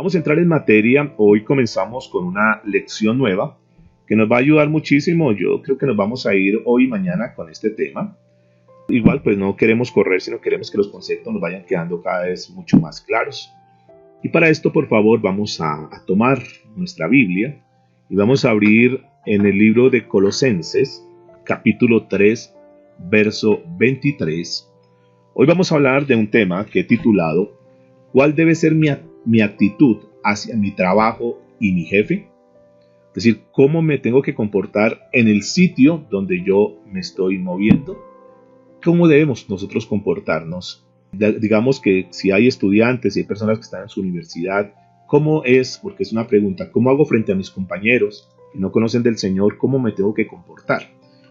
Vamos a entrar en materia. Hoy comenzamos con una lección nueva que nos va a ayudar muchísimo. Yo creo que nos vamos a ir hoy y mañana con este tema. Igual pues no queremos correr, sino queremos que los conceptos nos vayan quedando cada vez mucho más claros. Y para esto, por favor, vamos a tomar nuestra Biblia y vamos a abrir en el libro de Colosenses, capítulo 3, verso 23. Hoy vamos a hablar de un tema que he titulado ¿Cuál debe ser mi actitud hacia mi trabajo y mi jefe? Es decir, ¿cómo me tengo que comportar en el sitio donde yo me estoy moviendo? ¿Cómo debemos nosotros comportarnos? Digamos que si hay estudiantes y hay personas que están en su universidad, ¿cómo es? Porque es una pregunta, ¿cómo hago frente a mis compañeros que no conocen del Señor? ¿Cómo me tengo que comportar?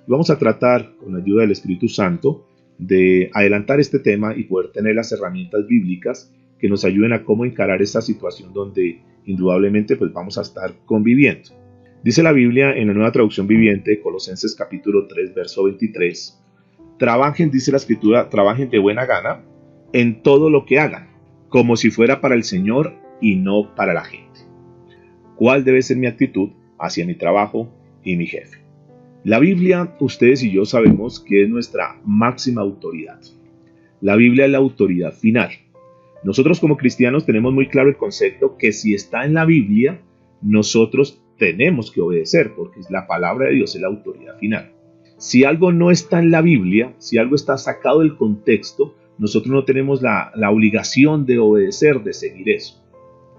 Y vamos a tratar, con la ayuda del Espíritu Santo, de adelantar este tema y poder tener las herramientas bíblicas que nos ayuden a cómo encarar esta situación donde indudablemente pues vamos a estar conviviendo. Dice la Biblia en la Nueva Traducción Viviente, Colosenses capítulo 3, verso 23, trabajen, dice la Escritura, trabajen de buena gana en todo lo que hagan, como si fuera para el Señor y no para la gente. ¿Cuál debe ser mi actitud hacia mi trabajo y mi jefe? La Biblia, ustedes y yo sabemos que es nuestra máxima autoridad. La Biblia es la autoridad final. Nosotros como cristianos tenemos muy claro el concepto que si está en la Biblia, nosotros tenemos que obedecer, porque la palabra de Dios es la autoridad final. Si algo no está en la Biblia, si algo está sacado del contexto, nosotros no tenemos la obligación de obedecer, de seguir eso.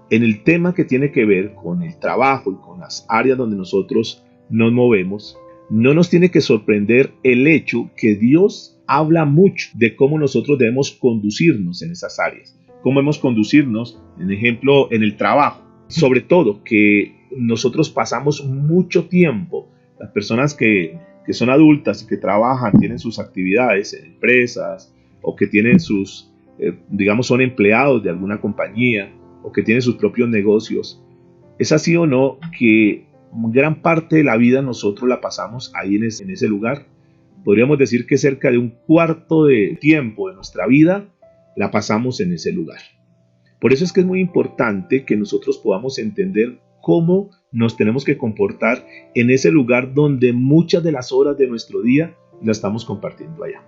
En el tema que tiene que ver con el trabajo y con las áreas donde nosotros nos movemos, no nos tiene que sorprender el hecho que Dios habla mucho de cómo nosotros debemos conducirnos en esas áreas. Cómo debemos conducirnos, en ejemplo, en el trabajo. Sobre todo que nosotros pasamos mucho tiempo, las personas que son adultas y que trabajan, tienen sus actividades en empresas o que tienen sus, digamos, son empleados de alguna compañía o que tienen sus propios negocios. Es así o no que gran parte de la vida nosotros la pasamos ahí en ese lugar. Podríamos decir que cerca de un cuarto de tiempo de nuestra vida la pasamos en ese lugar. Por eso es que es muy importante que nosotros podamos entender cómo nos tenemos que comportar en ese lugar donde muchas de las horas de nuestro día la estamos compartiendo allá.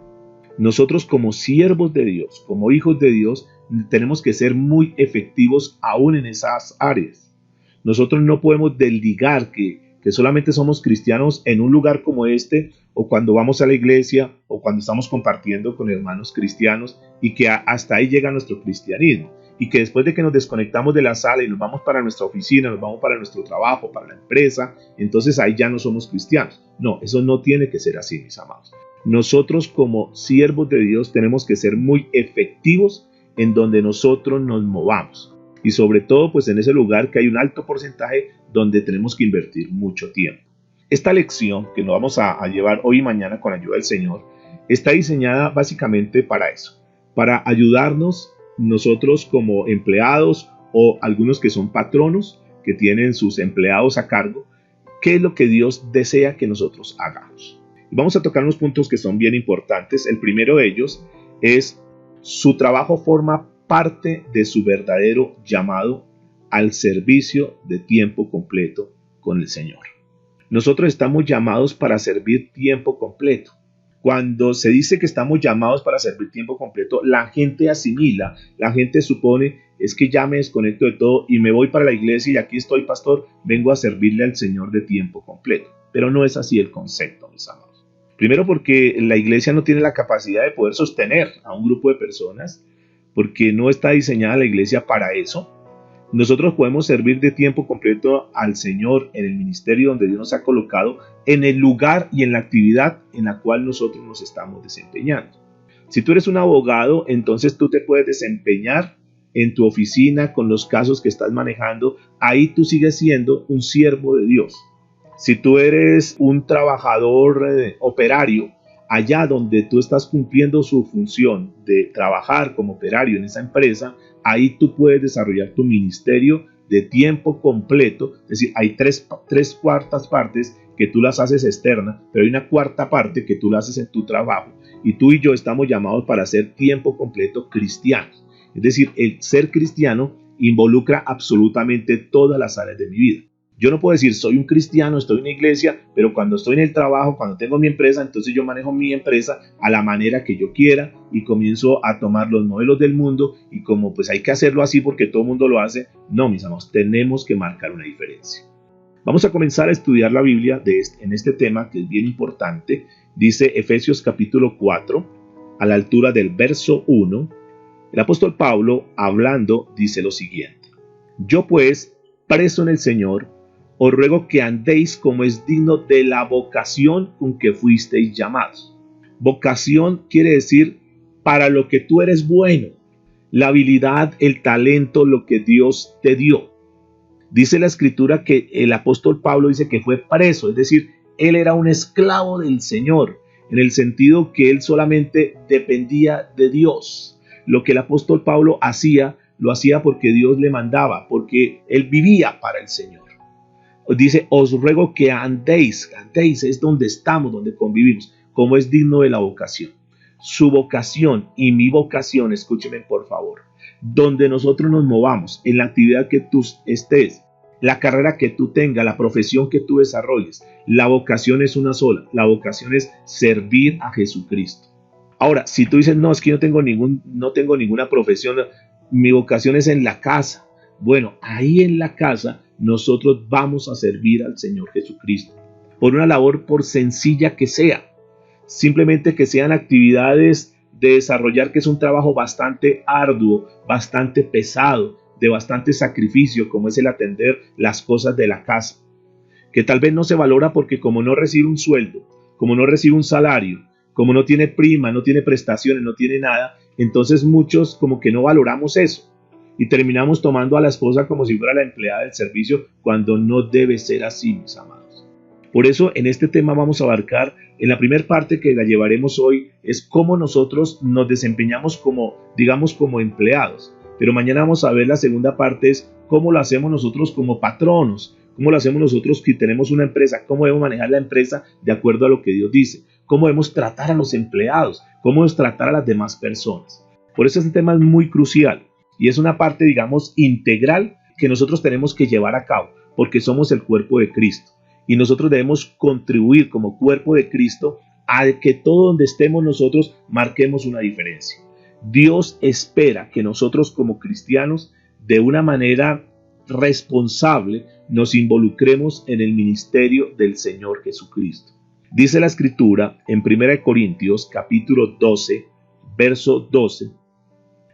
Nosotros como siervos de Dios, como hijos de Dios, tenemos que ser muy efectivos aún en esas áreas. Nosotros no podemos desligar que solamente somos cristianos en un lugar como este, o cuando vamos a la iglesia, o cuando estamos compartiendo con hermanos cristianos, y que hasta ahí llega nuestro cristianismo. Y que después de que nos desconectamos de la sala y nos vamos para nuestra oficina, nos vamos para nuestro trabajo, para la empresa, entonces ahí ya no somos cristianos. No, eso no tiene que ser así, mis amados. Nosotros como siervos de Dios tenemos que ser muy efectivos en donde nosotros nos movamos. Y sobre todo pues en ese lugar que hay un alto porcentaje donde tenemos que invertir mucho tiempo. Esta lección que nos vamos a llevar hoy y mañana con la ayuda del Señor está diseñada básicamente para eso, para ayudarnos nosotros como empleados o algunos que son patronos que tienen sus empleados a cargo, qué es lo que Dios desea que nosotros hagamos. Y vamos a tocar unos puntos que son bien importantes. El primero de ellos es su trabajo forma parte de su verdadero llamado al servicio de tiempo completo con el Señor. Nosotros estamos llamados para servir tiempo completo. Cuando se dice que estamos llamados para servir tiempo completo, la gente asimila, la gente supone, es que ya me desconecto de todo y me voy para la iglesia y aquí estoy, pastor, vengo a servirle al Señor de tiempo completo. Pero no es así el concepto, mis amados. Primero porque la iglesia no tiene la capacidad de poder sostener a un grupo de personas, porque no está diseñada la iglesia para eso. Nosotros podemos servir de tiempo completo al Señor en el ministerio donde Dios nos ha colocado, en el lugar y en la actividad en la cual nosotros nos estamos desempeñando. Si tú eres un abogado, entonces tú te puedes desempeñar en tu oficina con los casos que estás manejando. Ahí tú sigues siendo un siervo de Dios. Si tú eres un trabajador operario, allá donde tú estás cumpliendo su función de trabajar como operario en esa empresa, ahí tú puedes desarrollar tu ministerio de tiempo completo. Es decir, hay tres cuartas partes que tú las haces externas, pero hay una cuarta parte que tú la haces en tu trabajo. Y tú y yo estamos llamados para hacer tiempo completo cristianos. Es decir, el ser cristiano involucra absolutamente todas las áreas de mi vida. Yo no puedo decir soy un cristiano, estoy en una iglesia, pero cuando estoy en el trabajo, cuando tengo mi empresa, entonces yo manejo mi empresa a la manera que yo quiera y comienzo a tomar los modelos del mundo y como pues hay que hacerlo así porque todo el mundo lo hace. No, mis amados, tenemos que marcar una diferencia. Vamos a comenzar a estudiar la Biblia en este tema que es bien importante. Dice Efesios capítulo 4, a la altura del verso 1, el apóstol Pablo hablando dice lo siguiente: yo pues, preso en el Señor, os ruego que andéis como es digno de la vocación con que fuisteis llamados. Vocación quiere decir para lo que tú eres bueno, la habilidad, el talento, lo que Dios te dio. Dice la escritura que el apóstol Pablo dice que fue preso, es decir, él era un esclavo del Señor, en el sentido que él solamente dependía de Dios. Lo que el apóstol Pablo hacía, lo hacía porque Dios le mandaba, porque él vivía para el Señor. Dice, os ruego que andéis es donde estamos, donde convivimos, como es digno de la vocación. Su vocación y mi vocación, escúcheme por favor, donde nosotros nos movamos, en la actividad que tú estés, la carrera que tú tengas, la profesión que tú desarrolles, la vocación es una sola, la vocación es servir a Jesucristo. Ahora, si tú dices, no, es que no tengo ninguna profesión, mi vocación es en la casa. Bueno, ahí en la casa nosotros vamos a servir al Señor Jesucristo por una labor, por sencilla que sea, simplemente que sean actividades de desarrollar, que es un trabajo bastante arduo, bastante pesado, de bastante sacrificio, como es el atender las cosas de la casa, que tal vez no se valora porque como no recibe un sueldo, como no recibe un salario, como no tiene prima, no tiene prestaciones, no tiene nada, entonces muchos como que no valoramos eso. Y terminamos tomando a la esposa como si fuera la empleada del servicio, cuando no debe ser así, mis amados. Por eso en este tema vamos a abarcar, en la primera parte que la llevaremos hoy, es cómo nosotros nos desempeñamos como, digamos, como empleados. Pero mañana vamos a ver la segunda parte, es cómo lo hacemos nosotros como patronos, cómo lo hacemos nosotros que tenemos una empresa, cómo debemos manejar la empresa de acuerdo a lo que Dios dice, cómo debemos tratar a los empleados, cómo debemos tratar a las demás personas. Por eso este tema es muy crucial. Y es una parte, digamos, integral que nosotros tenemos que llevar a cabo, porque somos el cuerpo de Cristo. Y nosotros debemos contribuir como cuerpo de Cristo a que todo donde estemos nosotros marquemos una diferencia. Dios espera que nosotros como cristianos, de una manera responsable, nos involucremos en el ministerio del Señor Jesucristo. Dice la Escritura en 1 Corintios capítulo 12, verso 12,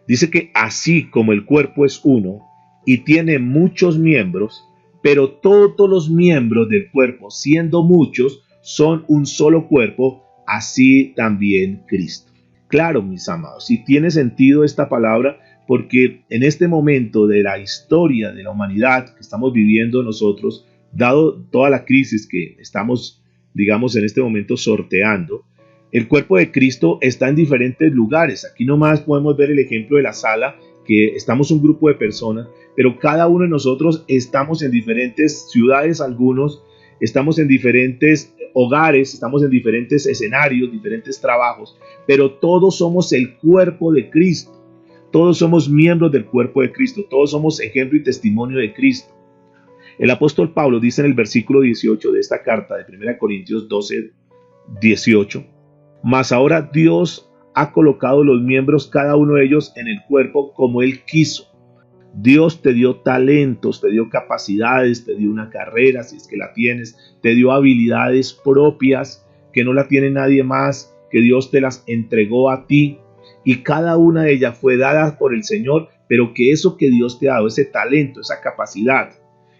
dice que así como el cuerpo es uno y tiene muchos miembros, pero todos los miembros del cuerpo, siendo muchos, son un solo cuerpo, así también Cristo. Claro, mis amados, si tiene sentido esta palabra, porque en este momento de la historia de la humanidad que estamos viviendo nosotros, dado toda la crisis que estamos, digamos, en este momento sorteando, el cuerpo de Cristo está en diferentes lugares. Aquí nomás podemos ver el ejemplo de la sala, que estamos un grupo de personas, pero cada uno de nosotros estamos en diferentes ciudades, algunos estamos en diferentes hogares, estamos en diferentes escenarios, diferentes trabajos, pero todos somos el cuerpo de Cristo. Todos somos miembros del cuerpo de Cristo, todos somos ejemplo y testimonio de Cristo. El apóstol Pablo dice en el versículo 18 de esta carta de 1 Corintios 12, 18, mas ahora Dios ha colocado los miembros, cada uno de ellos, en el cuerpo como Él quiso. Dios te dio talentos, te dio capacidades, te dio una carrera, si es que la tienes, te dio habilidades propias que no la tiene nadie más, que Dios te las entregó a ti y cada una de ellas fue dada por el Señor, pero que eso que Dios te ha dado, ese talento, esa capacidad,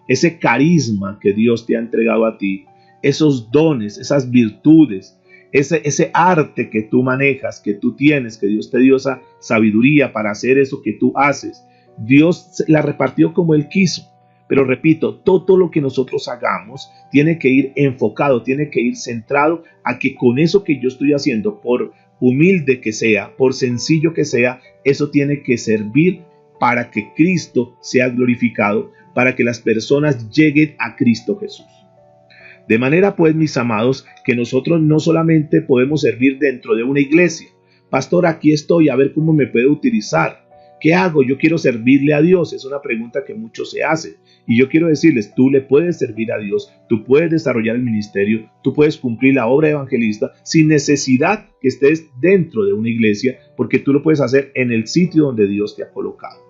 ese carisma que Dios te ha entregado a ti, esos dones, esas virtudes, ese arte que tú manejas, que tú tienes, que Dios te dio esa sabiduría para hacer eso que tú haces, Dios la repartió como Él quiso. Pero repito, todo lo que nosotros hagamos tiene que ir enfocado, tiene que ir centrado a que con eso que yo estoy haciendo, por humilde que sea, por sencillo que sea, eso tiene que servir para que Cristo sea glorificado, para que las personas lleguen a Cristo Jesús. De manera pues, mis amados, que nosotros no solamente podemos servir dentro de una iglesia. Pastor, aquí estoy, a ver cómo me puede utilizar. ¿Qué hago? Yo quiero servirle a Dios. Es una pregunta que muchos se hacen. Y yo quiero decirles, tú le puedes servir a Dios, tú puedes desarrollar el ministerio, tú puedes cumplir la obra evangelista sin necesidad que estés dentro de una iglesia, porque tú lo puedes hacer en el sitio donde Dios te ha colocado.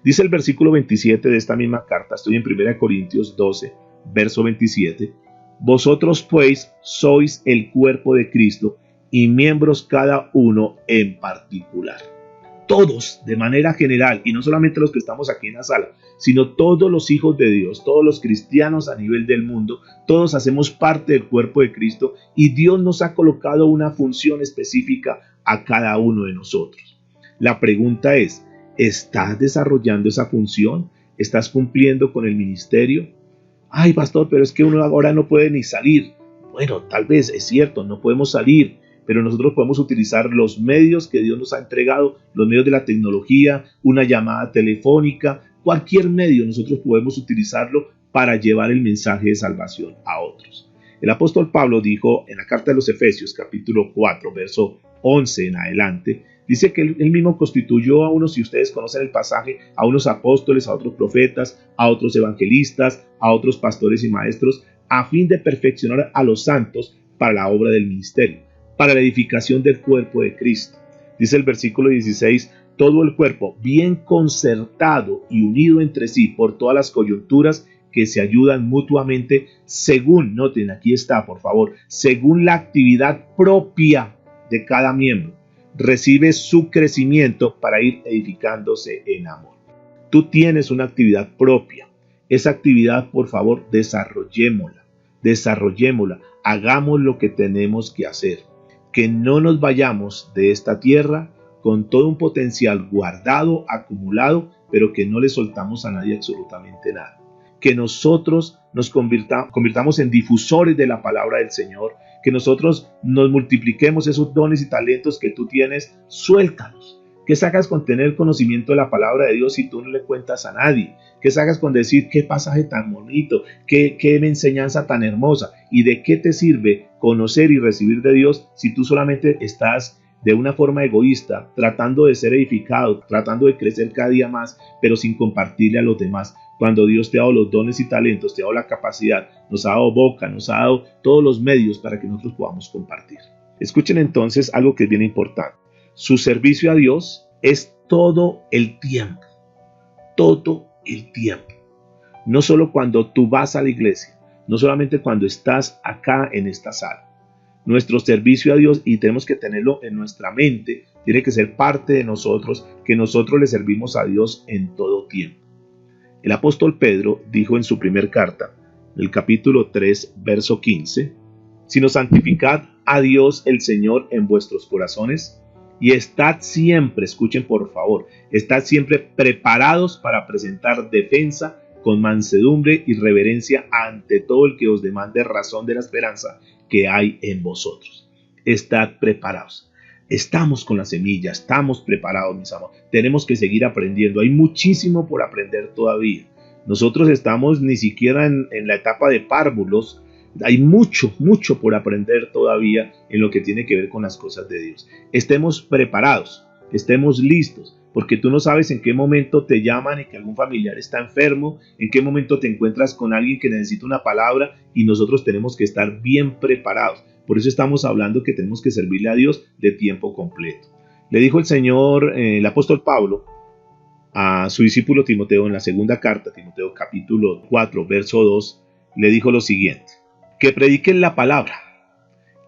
Dice el versículo 27 de esta misma carta, estoy en 1 Corintios 12, verso 27. Vosotros pues sois el cuerpo de Cristo y miembros cada uno en particular. Todos de manera general, y no solamente los que estamos aquí en la sala, sino todos los hijos de Dios, todos los cristianos a nivel del mundo, todos hacemos parte del cuerpo de Cristo y Dios nos ha colocado una función específica a cada uno de nosotros. La pregunta es, ¿estás desarrollando esa función? ¿Estás cumpliendo con el ministerio? Ay, pastor, pero es que uno ahora no puede ni salir. Bueno, tal vez es cierto, no podemos salir, pero nosotros podemos utilizar los medios que Dios nos ha entregado, los medios de la tecnología, una llamada telefónica, cualquier medio nosotros podemos utilizarlo para llevar el mensaje de salvación a otros. El apóstol Pablo dijo en la carta de los Efesios, capítulo 4, verso 11 en adelante, dice que él mismo constituyó a unos, si ustedes conocen el pasaje, a unos apóstoles, a otros profetas, a otros evangelistas, a otros pastores y maestros, a fin de perfeccionar a los santos para la obra del ministerio, para la edificación del cuerpo de Cristo. Dice el versículo 16, todo el cuerpo bien concertado y unido entre sí por todas las coyunturas que se ayudan mutuamente según, noten, aquí está por favor, según la actividad propia de cada miembro, recibe su crecimiento para ir edificándose en amor. Tú tienes una actividad propia. Esa actividad, por favor, desarrollémosla, hagamos lo que tenemos que hacer. Que no nos vayamos de esta tierra con todo un potencial guardado, acumulado, pero que no le soltamos a nadie absolutamente nada. Que nosotros nos convirtamos en difusores de la palabra del Señor, que nosotros nos multipliquemos esos dones y talentos que tú tienes, suéltalos. ¿Qué sacas con tener conocimiento de la palabra de Dios si tú no le cuentas a nadie? ¿Qué sacas con decir qué pasaje tan bonito, qué enseñanza tan hermosa? ¿Y de qué te sirve conocer y recibir de Dios si tú solamente estás de una forma egoísta, tratando de ser edificado, tratando de crecer cada día más, pero sin compartirle a los demás? Cuando Dios te ha dado los dones y talentos, te ha dado la capacidad, nos ha dado boca, nos ha dado todos los medios para que nosotros podamos compartir. Escuchen entonces algo que es bien importante. Su servicio a Dios es todo el tiempo. Todo el tiempo. No solo cuando tú vas a la iglesia, no solamente cuando estás acá en esta sala. Nuestro servicio a Dios, y tenemos que tenerlo en nuestra mente, tiene que ser parte de nosotros, que nosotros le servimos a Dios en todo tiempo. El apóstol Pedro dijo en su primer carta, el capítulo 3, verso 15, sino santificad a Dios el Señor en vuestros corazones y estad siempre, escuchen por favor, estad siempre preparados para presentar defensa con mansedumbre y reverencia ante todo el que os demande razón de la esperanza que hay en vosotros. Estad preparados. Estamos con la semilla, estamos preparados, mis amados. Tenemos que seguir aprendiendo. Hay muchísimo por aprender todavía. Nosotros estamos ni siquiera en la etapa de párvulos. Hay mucho por aprender todavía en lo que tiene que ver con las cosas de Dios. Estemos preparados, estemos listos, porque tú no sabes en qué momento te llaman y que algún familiar está enfermo, en qué momento te encuentras con alguien que necesita una palabra y nosotros tenemos que estar bien preparados. Por eso estamos hablando que tenemos que servirle a Dios de tiempo completo. Le dijo el Señor, el apóstol Pablo, a su discípulo Timoteo en la segunda carta, Timoteo capítulo 4, verso 2, le dijo lo siguiente: que prediques la palabra,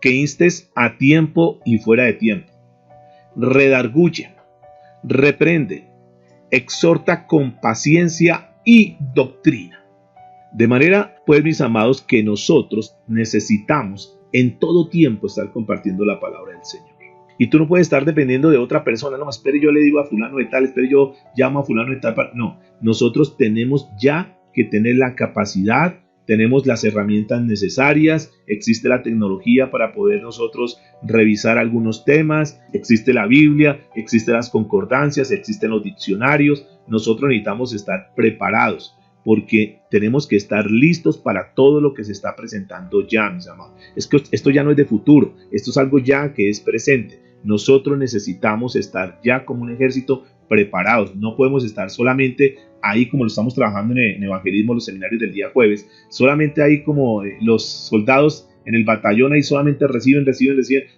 que instes a tiempo y fuera de tiempo, redarguye, reprende, exhorta con paciencia y doctrina. De manera, pues, mis amados, que nosotros necesitamos en todo tiempo estar compartiendo la palabra del Señor. Y tú no puedes estar dependiendo de otra persona. No, espere, yo le digo a fulano de tal, espere, yo llamo a fulano de tal. No, nosotros tenemos ya que tener la capacidad, tenemos las herramientas necesarias, existe la tecnología para poder nosotros revisar algunos temas, existe la Biblia, existen las concordancias, existen los diccionarios. Nosotros necesitamos estar preparados, porque tenemos que estar listos para todo lo que se está presentando ya, mis amados. Es que esto ya no es de futuro, esto es algo ya que es presente. Nosotros necesitamos estar ya como un ejército preparados. No podemos estar solamente ahí como lo estamos trabajando en evangelismo, los seminarios del día jueves, solamente ahí como los soldados en el batallón ahí solamente reciben,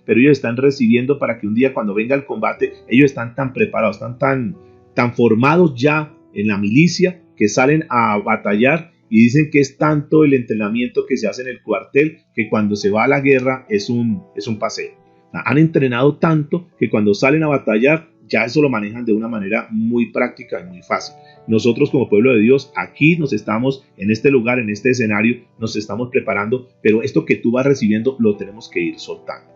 pero ellos están recibiendo para que un día cuando venga el combate, ellos están tan preparados, están tan formados ya en la milicia que salen a batallar y dicen que es tanto el entrenamiento que se hace en el cuartel que cuando se va a la guerra es un paseo. Han entrenado tanto que cuando salen a batallar ya eso lo manejan de una manera muy práctica y muy fácil. Nosotros como pueblo de Dios aquí nos estamos en este lugar, en este escenario, nos estamos preparando, pero esto que tú vas recibiendo lo tenemos que ir soltando.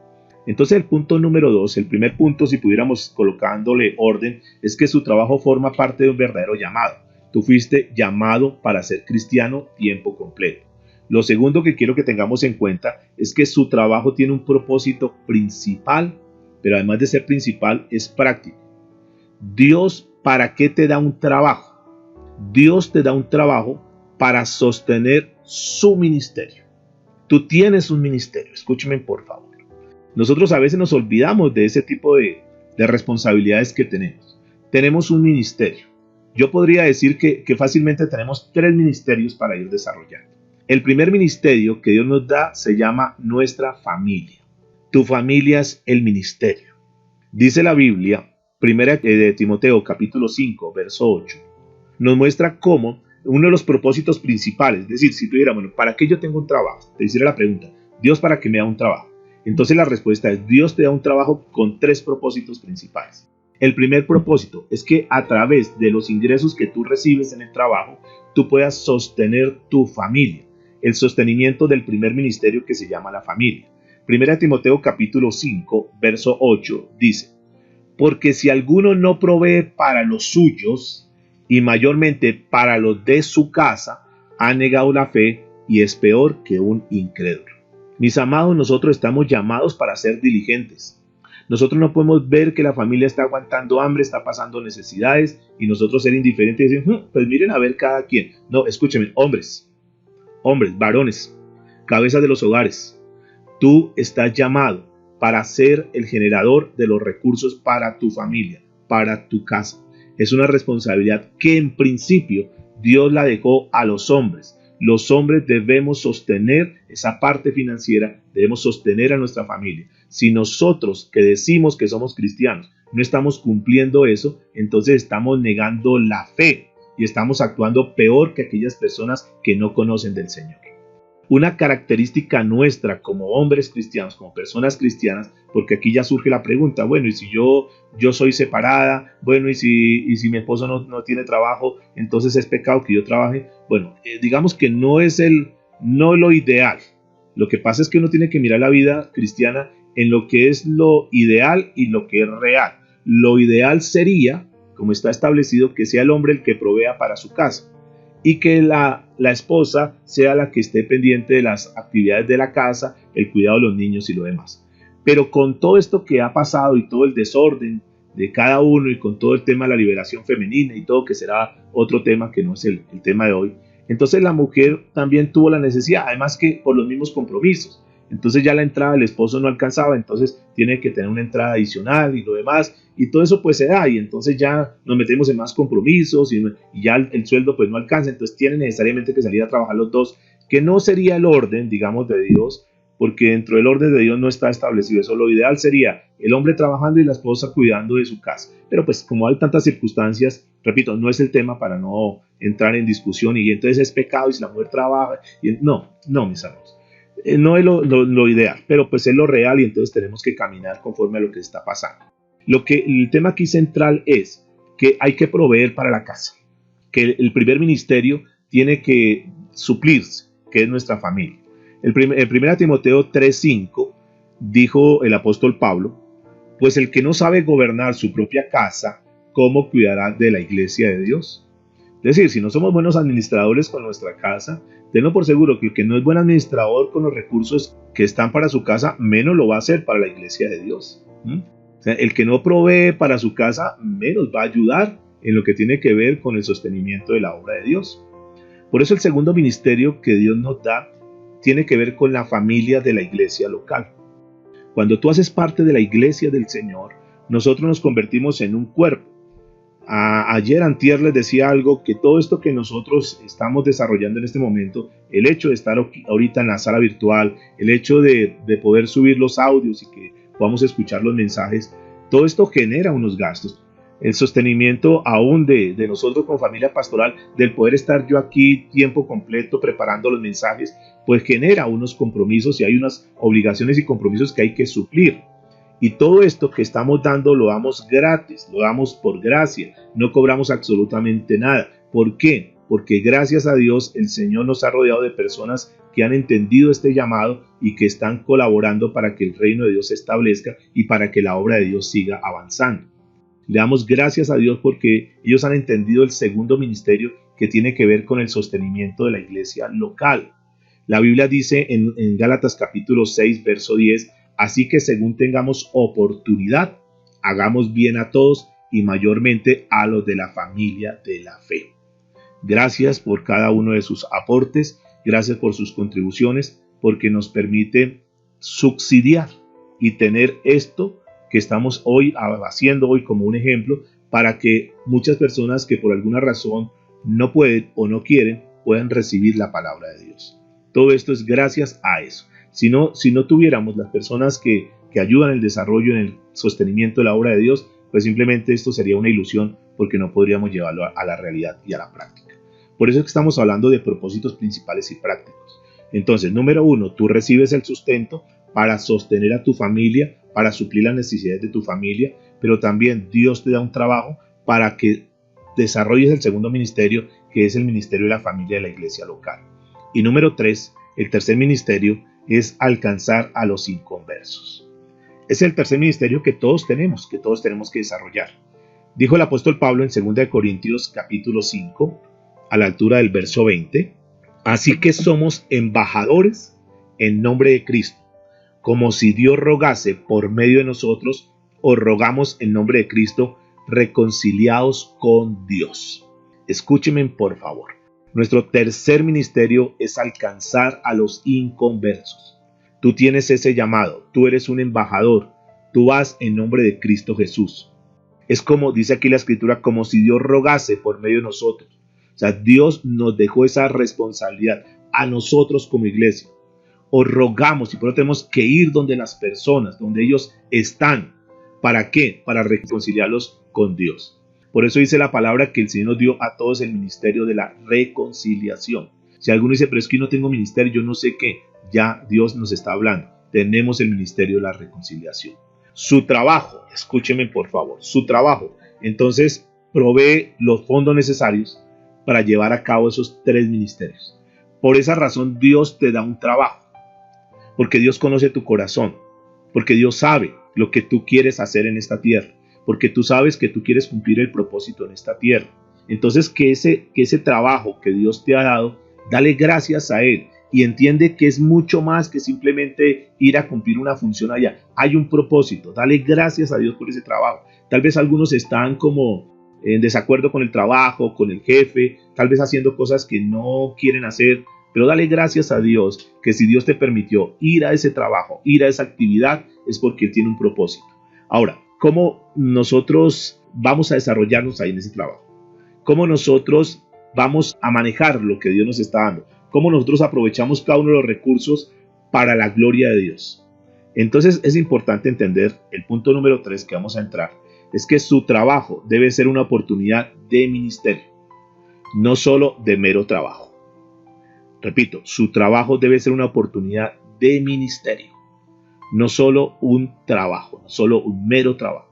Entonces el punto número 2, el primer punto, si pudiéramos colocándole orden, es que su trabajo forma parte de un verdadero llamado. Tú fuiste llamado para ser cristiano tiempo completo. Lo segundo que quiero que tengamos en cuenta es que su trabajo tiene un propósito principal, pero además de ser principal es práctico. Dios, ¿para qué te da un trabajo? Dios te da un trabajo para sostener su ministerio. Tú tienes un ministerio, escúcheme por favor. Nosotros a veces nos olvidamos de ese tipo de responsabilidades que tenemos. Tenemos un ministerio. Yo podría decir que fácilmente tenemos 3 ministerios para ir desarrollando. El primer ministerio que Dios nos da se llama nuestra familia. Tu familia es el ministerio. Dice la Biblia, 1 de Timoteo capítulo 5, verso 8, nos muestra cómo uno de los propósitos principales, es decir, si tú dijeras, bueno, ¿para qué yo tengo un trabajo? Te hiciera la pregunta, Dios, ¿para qué me da un trabajo? Entonces la respuesta es, Dios te da un trabajo con 3 propósitos principales. El primer propósito es que a través de los ingresos que tú recibes en el trabajo, tú puedas sostener tu familia. El sostenimiento del primer ministerio que se llama la familia. 1 Timoteo capítulo 5, verso 8 dice, porque si alguno no provee para los suyos y mayormente para los de su casa, ha negado la fe y es peor que un incrédulo. Mis amados, nosotros estamos llamados para ser diligentes. Nosotros no podemos ver que la familia está aguantando hambre, está pasando necesidades y nosotros ser indiferentes y decir, pues miren a ver cada quien. No, escúchenme, hombres, varones, cabezas de los hogares. Tú estás llamado para ser el generador de los recursos para tu familia, para tu casa. Es una responsabilidad que en principio Dios la dejó a los hombres. Los hombres debemos sostener esa parte financiera, debemos sostener a nuestra familia. Si nosotros que decimos que somos cristianos no estamos cumpliendo eso, entonces estamos negando la fe y estamos actuando peor que aquellas personas que no conocen del Señor. Una característica nuestra como hombres cristianos, como personas cristianas, porque aquí ya surge la pregunta, bueno, y si yo soy separada, bueno, y si mi esposo no tiene trabajo, entonces es pecado que yo trabaje. Bueno, digamos que no lo ideal. Lo que pasa es que uno tiene que mirar la vida cristiana en lo que es lo ideal y lo que es real. Lo ideal sería, como está establecido, que sea el hombre el que provea para su casa y que la esposa sea la que esté pendiente de las actividades de la casa, el cuidado de los niños y lo demás. Pero con todo esto que ha pasado y todo el desorden de cada uno y con todo el tema de la liberación femenina y todo, que será otro tema que no es el tema de hoy, entonces la mujer también tuvo la necesidad, además que por los mismos compromisos. Entonces ya la entrada del esposo no alcanzaba, entonces tiene que tener una entrada adicional y lo demás, y todo eso pues se da, y entonces ya nos metemos en más compromisos y ya el sueldo pues no alcanza, entonces tienen necesariamente que salir a trabajar los dos, que no sería el orden, digamos, de Dios, porque dentro del orden de Dios no está establecido eso. Lo ideal sería el hombre trabajando y la esposa cuidando de su casa, pero pues como hay tantas circunstancias, repito, no es el tema para no entrar en discusión y entonces es pecado y si la mujer trabaja, no, mis amigos. No es lo ideal, pero pues es lo real y entonces tenemos que caminar conforme a lo que está pasando. El tema aquí central es que hay que proveer para la casa, que el primer ministerio tiene que suplirse, que es nuestra familia. El 1 Timoteo 3:5 dijo el apóstol Pablo, pues el que no sabe gobernar su propia casa, ¿cómo cuidará de la iglesia de Dios? Es decir, si no somos buenos administradores con nuestra casa, tenlo por seguro que el que no es buen administrador con los recursos que están para su casa, menos lo va a hacer para la iglesia de Dios. O sea, el que no provee para su casa, menos va a ayudar en lo que tiene que ver con el sostenimiento de la obra de Dios. Por eso el segundo ministerio que Dios nos da tiene que ver con la familia de la iglesia local. Cuando tú haces parte de la iglesia del Señor, nosotros nos convertimos en un cuerpo. Ayer antier les decía algo, que todo esto que nosotros estamos desarrollando en este momento, el hecho de estar ahorita en la sala virtual, el hecho de poder subir los audios y que podamos escuchar los mensajes, todo esto genera unos gastos. El sostenimiento aún de nosotros como familia pastoral, del poder estar yo aquí tiempo completo preparando los mensajes, pues genera unos compromisos y hay unas obligaciones y compromisos que hay que suplir. Y todo esto que estamos dando lo damos gratis, lo damos por gracia, no cobramos absolutamente nada. ¿Por qué? Porque gracias a Dios el Señor nos ha rodeado de personas que han entendido este llamado y que están colaborando para que el reino de Dios se establezca y para que la obra de Dios siga avanzando. Le damos gracias a Dios porque ellos han entendido el segundo ministerio que tiene que ver con el sostenimiento de la iglesia local. La Biblia dice en Gálatas capítulo 6, verso 10, así que según tengamos oportunidad, hagamos bien a todos y mayormente a los de la familia de la fe. Gracias por cada uno de sus aportes, gracias por sus contribuciones, porque nos permite subsidiar y tener esto que estamos haciendo hoy como un ejemplo para que muchas personas que por alguna razón no pueden o no quieren puedan recibir la palabra de Dios. Todo esto es gracias a eso. Si no tuviéramos las personas que ayudan en el desarrollo, en el sostenimiento de la obra de Dios, pues simplemente esto sería una ilusión porque no podríamos llevarlo a la realidad y a la práctica. Por eso es que estamos hablando de propósitos principales y prácticos. Entonces, número 1, tú recibes el sustento para sostener a tu familia, para suplir las necesidades de tu familia, pero también Dios te da un trabajo para que desarrolles el segundo ministerio, que es el ministerio de la familia de la iglesia local. Y número 3, el tercer ministerio es alcanzar a los inconversos. Es el tercer ministerio que todos tenemos que desarrollar. Dijo el apóstol Pablo en 2 Corintios capítulo 5, a la altura del verso 20, así que somos embajadores en nombre de Cristo, como si Dios rogase por medio de nosotros, os rogamos en nombre de Cristo, reconciliados con Dios. Escúchenme por favor. Nuestro tercer ministerio es alcanzar a los inconversos. Tú tienes ese llamado, tú eres un embajador, tú vas en nombre de Cristo Jesús. Es como dice aquí la escritura, como si Dios rogase por medio de nosotros. O sea, Dios nos dejó esa responsabilidad a nosotros como iglesia. Os rogamos y por eso tenemos que ir donde las personas, donde ellos están. ¿Para qué? Para reconciliarlos con Dios. Por eso dice la palabra que el Señor nos dio a todos el ministerio de la reconciliación. Si alguno dice, pero es que yo no tengo ministerio, yo no sé qué, ya Dios nos está hablando. Tenemos el ministerio de la reconciliación. Su trabajo, escúcheme por favor, su trabajo, entonces provee los fondos necesarios para llevar a cabo esos tres ministerios. Por esa razón Dios te da un trabajo, porque Dios conoce tu corazón, porque Dios sabe lo que tú quieres hacer en esta tierra, porque tú sabes que tú quieres cumplir el propósito en esta tierra. Entonces que ese trabajo que Dios te ha dado, dale gracias a Él y entiende que es mucho más que simplemente ir a cumplir una función allá. Hay un propósito, dale gracias a Dios por ese trabajo. Tal vez algunos están como en desacuerdo con el trabajo, con el jefe, tal vez haciendo cosas que no quieren hacer, pero dale gracias a Dios que si Dios te permitió ir a ese trabajo, ir a esa actividad, es porque Él tiene un propósito. Ahora, ¿cómo nosotros vamos a desarrollarnos ahí en ese trabajo? ¿Cómo nosotros vamos a manejar lo que Dios nos está dando? ¿Cómo nosotros aprovechamos cada uno de los recursos para la gloria de Dios? Entonces es importante entender el punto número 3 que vamos a entrar. Es que su trabajo debe ser una oportunidad de ministerio, no solo de mero trabajo. Repito, su trabajo debe ser una oportunidad de ministerio, no solo un trabajo, no solo un mero trabajo.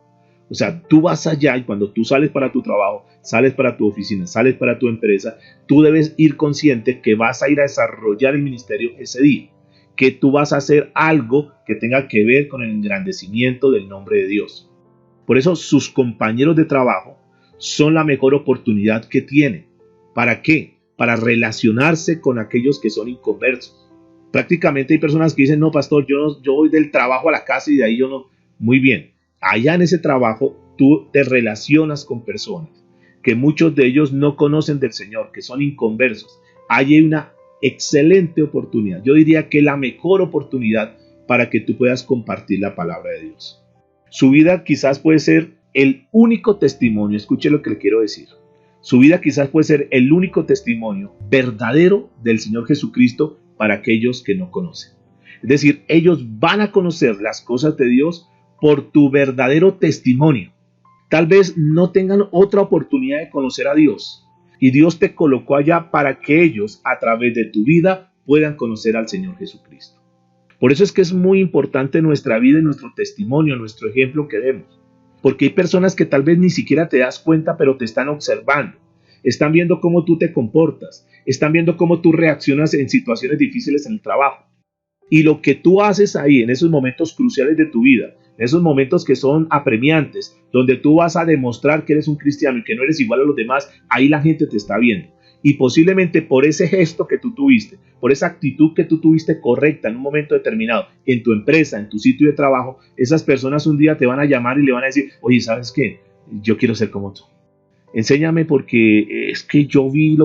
O sea, tú vas allá y cuando tú sales para tu trabajo, sales para tu oficina, sales para tu empresa, tú debes ir consciente que vas a ir a desarrollar el ministerio ese día, que tú vas a hacer algo que tenga que ver con el engrandecimiento del nombre de Dios. Por eso sus compañeros de trabajo son la mejor oportunidad que tienen. ¿Para qué? Para relacionarse con aquellos que son inconversos. Prácticamente hay personas que dicen, no pastor, yo voy del trabajo a la casa y de ahí yo no. Muy bien, allá en ese trabajo tú te relacionas con personas que muchos de ellos no conocen del Señor, que son inconversos. Hay una excelente oportunidad, yo diría que la mejor oportunidad para que tú puedas compartir la palabra de Dios. Su vida quizás puede ser el único testimonio, escuche lo que le quiero decir. Su vida quizás puede ser el único testimonio verdadero del Señor Jesucristo para aquellos que no conocen. Es decir, ellos van a conocer las cosas de Dios por tu verdadero testimonio. Tal vez no tengan otra oportunidad de conocer a Dios. Y Dios te colocó allá para que ellos, a través de tu vida, puedan conocer al Señor Jesucristo. Por eso es que es muy importante nuestra vida y nuestro testimonio, nuestro ejemplo que demos. Porque hay personas que tal vez ni siquiera te das cuenta, pero te están observando. Están viendo cómo tú te comportas. Están viendo cómo tú reaccionas en situaciones difíciles en el trabajo. Y lo que tú haces ahí, en esos momentos cruciales de tu vida, en esos momentos que son apremiantes, donde tú vas a demostrar que eres un cristiano y que no eres igual a los demás, ahí la gente te está viendo. Y posiblemente por ese gesto que tú tuviste, por esa actitud que tú tuviste correcta en un momento determinado, en tu empresa, en tu sitio de trabajo, esas personas un día te van a llamar y le van a decir, oye, ¿sabes qué? Yo quiero ser como tú. Enséñame porque es que yo vi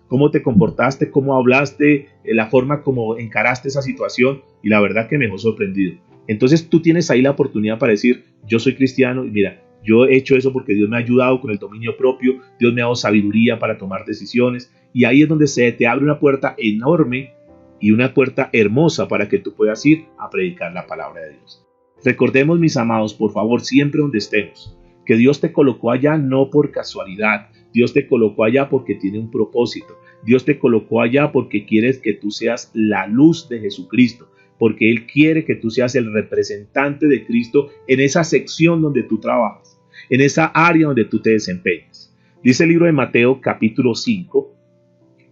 cómo te comportaste, cómo hablaste, la forma como encaraste esa situación y la verdad que me dejó sorprendido. Entonces tú tienes ahí la oportunidad para decir, yo soy cristiano y mira, yo he hecho eso porque Dios me ha ayudado con el dominio propio, Dios me ha dado sabiduría para tomar decisiones y ahí es donde se te abre una puerta enorme y una puerta hermosa para que tú puedas ir a predicar la palabra de Dios. Recordemos, mis amados, por favor, siempre donde estemos, que Dios te colocó allá no por casualidad, Dios te colocó allá porque tiene un propósito, Dios te colocó allá porque quiere que tú seas la luz de Jesucristo, porque Él quiere que tú seas el representante de Cristo en esa sección donde tú trabajas, en esa área donde tú te desempeñas. Dice el libro de Mateo capítulo 5,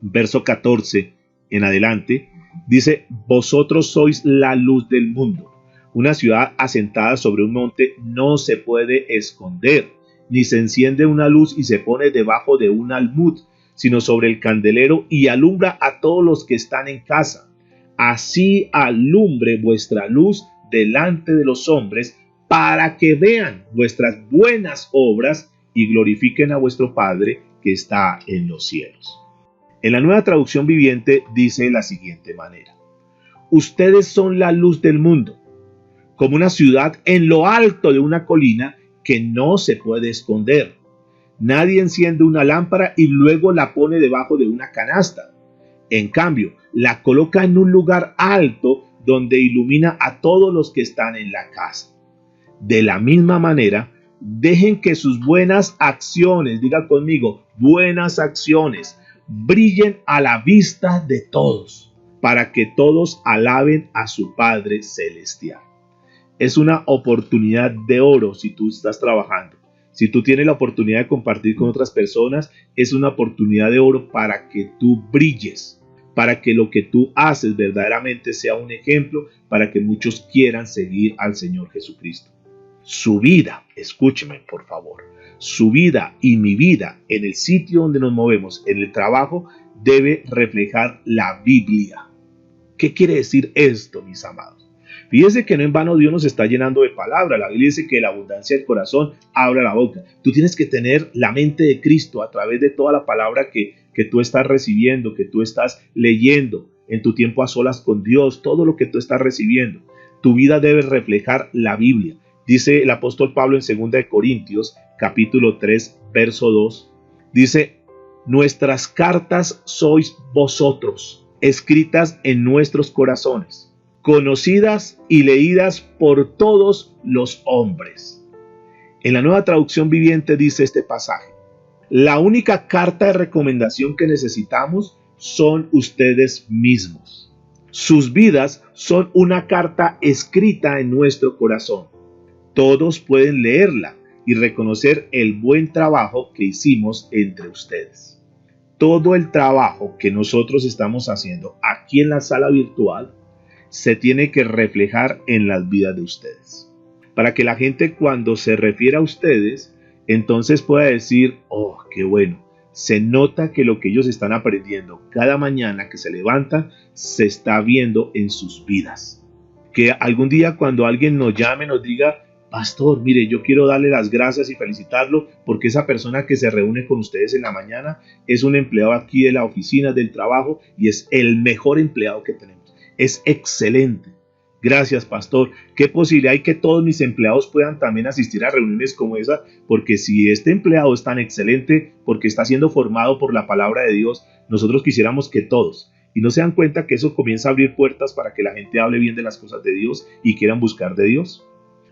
verso 14 en adelante, dice, vosotros sois la luz del mundo. Una ciudad asentada sobre un monte no se puede esconder, ni se enciende una luz y se pone debajo de un almud, sino sobre el candelero y alumbra a todos los que están en casa. Así alumbre vuestra luz delante de los hombres, para que vean vuestras buenas obras y glorifiquen a vuestro Padre que está en los cielos. En la Nueva Traducción Viviente dice de la siguiente manera: ustedes son la luz del mundo, como una ciudad en lo alto de una colina que no se puede esconder. Nadie enciende una lámpara y luego la pone debajo de una canasta. En cambio, la coloca en un lugar alto donde ilumina a todos los que están en la casa. De la misma manera, dejen que sus buenas acciones, diga conmigo, buenas acciones, brillen a la vista de todos, para que todos alaben a su Padre Celestial. Es una oportunidad de oro si tú estás trabajando. Si tú tienes la oportunidad de compartir con otras personas, es una oportunidad de oro para que tú brilles, para que lo que tú haces verdaderamente sea un ejemplo, para que muchos quieran seguir al Señor Jesucristo. Su vida, escúcheme por favor, su vida y mi vida en el sitio donde nos movemos, en el trabajo, debe reflejar la Biblia. ¿Qué quiere decir esto, mis amados? Fíjese que no en vano Dios nos está llenando de palabra. La Biblia dice que la abundancia del corazón habla la boca. Tú tienes que tener la mente de Cristo a través de toda la palabra que tú estás recibiendo, que tú estás leyendo en tu tiempo a solas con Dios, todo lo que tú estás recibiendo. Tu vida debe reflejar la Biblia. Dice el apóstol Pablo en 2 de Corintios, capítulo 3, verso 2. Dice, nuestras cartas sois vosotros, escritas en nuestros corazones, conocidas y leídas por todos los hombres. En la Nueva Traducción Viviente dice este pasaje: la única carta de recomendación que necesitamos son ustedes mismos. Sus vidas son una carta escrita en nuestro corazón. Todos pueden leerla y reconocer el buen trabajo que hicimos entre ustedes. Todo el trabajo que nosotros estamos haciendo aquí en la sala virtual se tiene que reflejar en las vidas de ustedes, para que la gente, cuando se refiere a ustedes, entonces pueda decir, oh, qué bueno, se nota que lo que ellos están aprendiendo cada mañana que se levantan se está viendo en sus vidas. Que algún día, cuando alguien nos llame, nos diga, pastor, mire, yo quiero darle las gracias y felicitarlo porque esa persona que se reúne con ustedes en la mañana es un empleado aquí de la oficina, del trabajo, y es el mejor empleado que tenemos. Es excelente. Gracias, pastor. ¿Qué posibilidad hay que todos mis empleados puedan también asistir a reuniones como esa? Porque si este empleado es tan excelente, porque está siendo formado por la palabra de Dios, nosotros quisiéramos que todos. Y no se dan cuenta que eso comienza a abrir puertas para que la gente hable bien de las cosas de Dios y quieran buscar de Dios.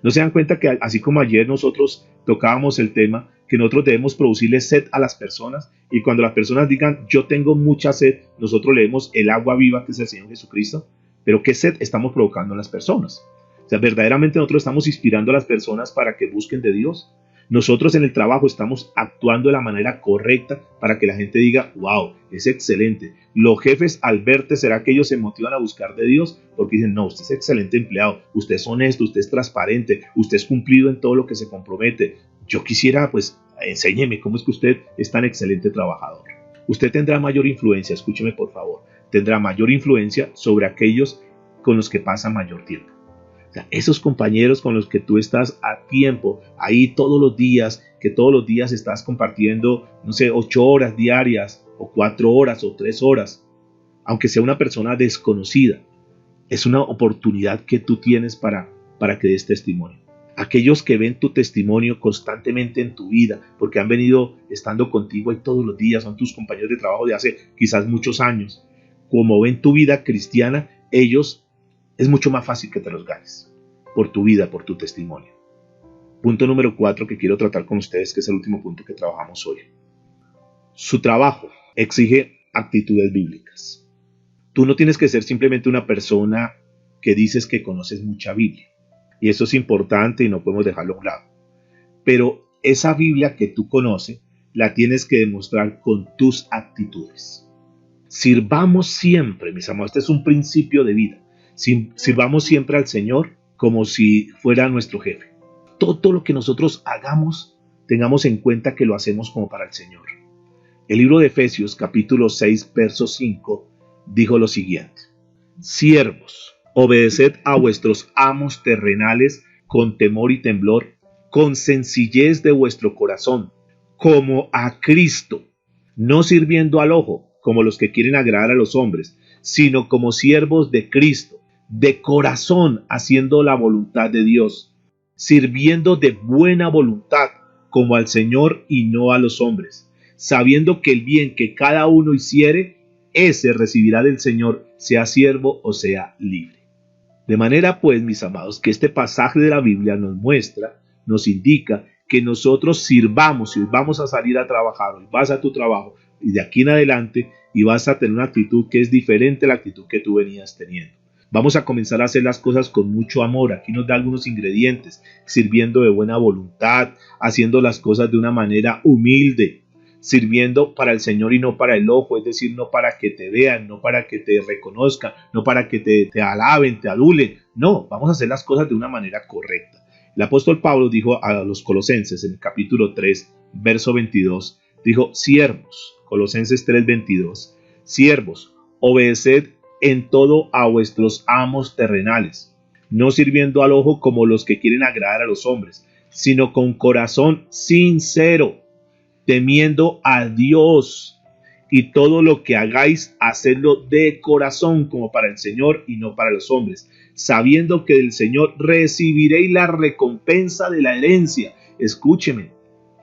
No se dan cuenta que así como ayer nosotros tocábamos el tema, que nosotros debemos producirle sed a las personas, y cuando las personas digan yo tengo mucha sed, nosotros leemos el agua viva que es el Señor Jesucristo. Pero ¿qué sed estamos provocando en las personas? O sea, verdaderamente nosotros estamos inspirando a las personas para que busquen de Dios. Nosotros en el trabajo estamos actuando de la manera correcta para que la gente diga, wow, es excelente. Los jefes al verte, ¿será que ellos se motivan a buscar de Dios? Porque dicen, no, usted es excelente empleado, usted es honesto, usted es transparente, usted es cumplido en todo lo que se compromete. Yo quisiera, pues, enséñeme cómo es que usted es tan excelente trabajador. Usted tendrá mayor influencia, escúcheme por favor, tendrá mayor influencia sobre aquellos con los que pasa mayor tiempo. O sea, esos compañeros con los que tú estás a tiempo, ahí todos los días, que todos los días estás compartiendo, no sé, 8 horas diarias, o 4 horas, o 3 horas, aunque sea una persona desconocida, es una oportunidad que tú tienes para que des testimonio. Aquellos que ven tu testimonio constantemente en tu vida, porque han venido estando contigo ahí todos los días, son tus compañeros de trabajo de hace quizás muchos años, como ven tu vida cristiana, ellos es mucho más fácil que te los ganes por tu vida, por tu testimonio. Punto número 4 que quiero tratar con ustedes, que es el último punto que trabajamos hoy. Su trabajo exige actitudes bíblicas. Tú no tienes que ser simplemente una persona que dices que conoces mucha Biblia. Y eso es importante y no podemos dejarlo a un lado. Pero esa Biblia que tú conoces, la tienes que demostrar con tus actitudes. Sirvamos siempre, mis amados, este es un principio de vida. Sirvamos siempre al Señor como si fuera nuestro jefe. Todo lo que nosotros hagamos, tengamos en cuenta que lo hacemos como para el Señor. El libro de Efesios, capítulo 6, verso 5, dijo lo siguiente: Siervos, obedeced a vuestros amos terrenales con temor y temblor, con sencillez de vuestro corazón, como a Cristo, no sirviendo al ojo, como los que quieren agradar a los hombres, sino como siervos de Cristo, de corazón, haciendo la voluntad de Dios, sirviendo de buena voluntad, como al Señor y no a los hombres, sabiendo que el bien que cada uno hiciere, ese recibirá del Señor, sea siervo o sea libre. De manera pues, mis amados, que este pasaje de la Biblia nos muestra, nos indica que nosotros sirvamos. Si vamos a salir a trabajar, hoy vas a tu trabajo, y de aquí en adelante, y vas a tener una actitud que es diferente a la actitud que tú venías teniendo. Vamos a comenzar a hacer las cosas con mucho amor. Aquí nos da algunos ingredientes: sirviendo de buena voluntad, haciendo las cosas de una manera humilde, sirviendo para el Señor y no para el ojo, es decir, no para que te vean, no para que te reconozcan, no para que te alaben, te adulen. No, vamos a hacer las cosas de una manera correcta. El apóstol Pablo dijo a los colosenses en el capítulo 3, verso 22, dijo: siervos, Colosenses 3:22, siervos, obedeced en todo a vuestros amos terrenales, no sirviendo al ojo como los que quieren agradar a los hombres, sino con corazón sincero, temiendo a Dios, y todo lo que hagáis, hacedlo de corazón como para el Señor y no para los hombres, sabiendo que del Señor recibiréis la recompensa de la herencia. Escúcheme,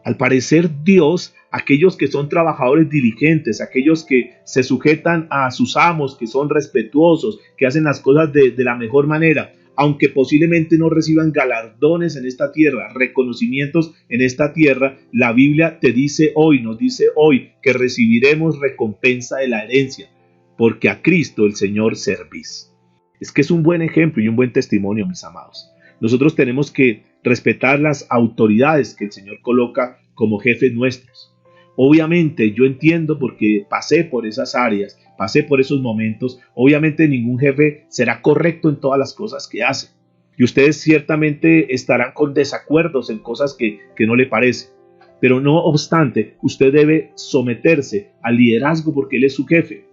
al parecer Dios, aquellos que son trabajadores diligentes, aquellos que se sujetan a sus amos, que son respetuosos, que hacen las cosas de la mejor manera, aunque posiblemente no reciban galardones en esta tierra, reconocimientos en esta tierra, la Biblia te dice hoy, nos dice hoy, que recibiremos recompensa de la herencia, porque a Cristo el Señor servís. Es que es un buen ejemplo y un buen testimonio, mis amados. Nosotros tenemos que respetar las autoridades que el Señor coloca como jefes nuestros. Obviamente yo entiendo, porque pasé por esas áreas, pasé por esos momentos. Obviamente ningún jefe será correcto en todas las cosas que hace. Y ustedes ciertamente estarán con desacuerdos en cosas que no le parecen. Pero no obstante, usted debe someterse al liderazgo porque él es su jefe.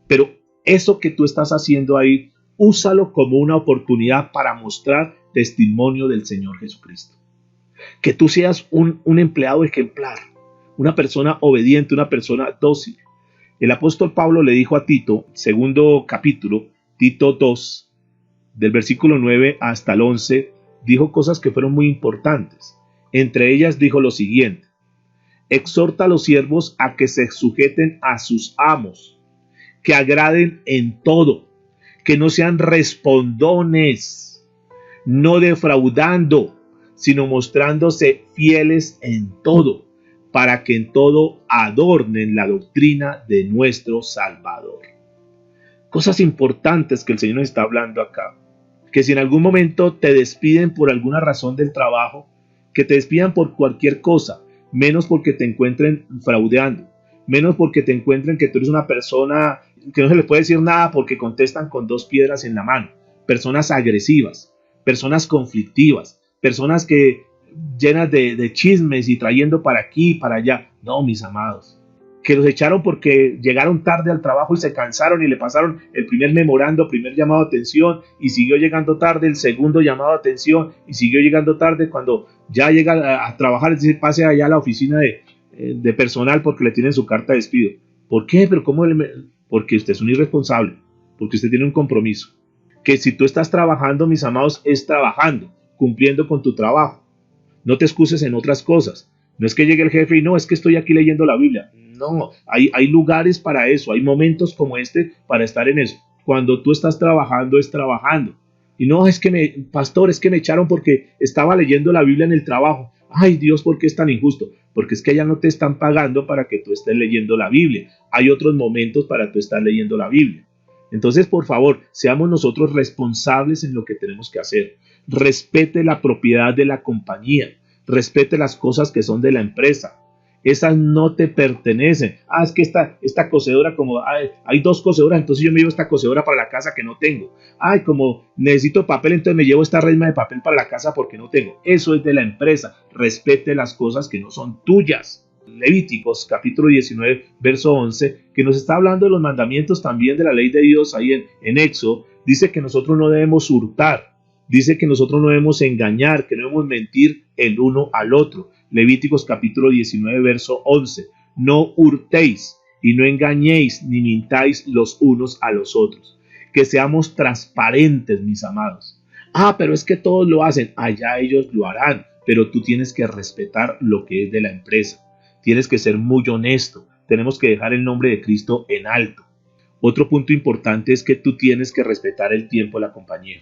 Pero eso que tú estás haciendo ahí, úsalo como una oportunidad para mostrar testimonio del Señor Jesucristo. Que tú seas un empleado ejemplar, una persona obediente, una persona dócil. El apóstol Pablo le dijo a Tito, segundo capítulo, Tito 2, del versículo 9 hasta el 11, dijo cosas que fueron muy importantes. Entre ellas dijo lo siguiente: exhorta a los siervos a que se sujeten a sus amos, que agraden en todo, que no sean respondones, no defraudando, sino mostrándose fieles en todo, para que en todo adornen la doctrina de nuestro Salvador. Cosas importantes que el Señor nos está hablando acá. Que si en algún momento te despiden por alguna razón del trabajo, que te despidan por cualquier cosa, menos porque te encuentren fraudeando, menos porque te encuentren que tú eres una persona que no se le puede decir nada porque contestan con 2 piedras en la mano, personas agresivas, personas conflictivas, personas que llenas de chismes y trayendo para aquí y para allá. No, mis amados, que los echaron porque llegaron tarde al trabajo y se cansaron y le pasaron el primer memorando, primer llamado de atención, y siguió llegando tarde el segundo llamado de atención, y siguió llegando tarde cuando ya llega a trabajar, es decir, pase allá a la oficina de personal porque le tienen su carta de despido. ¿Por qué? ¿Pero cómo? Porque usted es un irresponsable, porque usted tiene un compromiso. Que si tú estás trabajando, mis amados, es trabajando, cumpliendo con tu trabajo. No te excuses en otras cosas. No es que llegue el jefe y no, es que estoy aquí leyendo la Biblia. No, hay lugares para eso, hay momentos como este para estar en eso. Cuando tú estás trabajando, es trabajando. Y no, es que pastor, es que me echaron porque estaba leyendo la Biblia en el trabajo. Ay, Dios, ¿por qué es tan injusto? Porque es que allá no te están pagando para que tú estés leyendo la Biblia. Hay otros momentos para tú estar leyendo la Biblia. Entonces, por favor, seamos nosotros responsables en lo que tenemos que hacer. Respete la propiedad de la compañía. Respete las cosas que son de la empresa. Esas no te pertenecen. Es que esta cocedora, como hay 2 cocedoras, entonces yo me llevo esta cocedora para la casa que no tengo. Como necesito papel, entonces me llevo esta resma de papel para la casa porque no tengo. Eso es de la empresa. Respete las cosas que no son tuyas. Levíticos capítulo 19, verso 11, que nos está hablando de los mandamientos también de la ley de Dios ahí en Éxodo, dice que nosotros no debemos hurtar. Dice que nosotros no debemos engañar, que no debemos mentir el uno al otro. Levíticos capítulo 19, verso 11. No hurtéis y no engañéis ni mintáis los unos a los otros. Que seamos transparentes, mis amados. Pero es que todos lo hacen. Allá ellos lo harán, pero tú tienes que respetar lo que es de la empresa. Tienes que ser muy honesto. Tenemos que dejar el nombre de Cristo en alto. Otro punto importante es que tú tienes que respetar el tiempo de la compañía.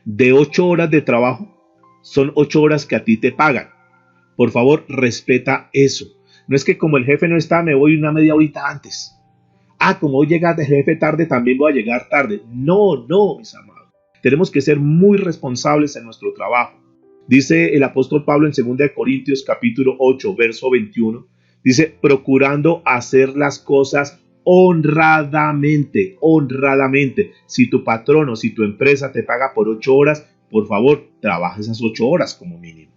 De 8 horas de trabajo, son 8 horas que a ti te pagan. Por favor, respeta eso. No es que como el jefe no está, me voy una media horita antes. Como hoy llega el jefe tarde, también voy a llegar tarde. No, mis amados. Tenemos que ser muy responsables en nuestro trabajo. Dice el apóstol Pablo en 2 Corintios capítulo 8, verso 21. Dice, procurando hacer las cosas honradamente. Si tu patrón o si tu empresa te paga por 8 horas, por favor, trabaja esas 8 horas como mínimo.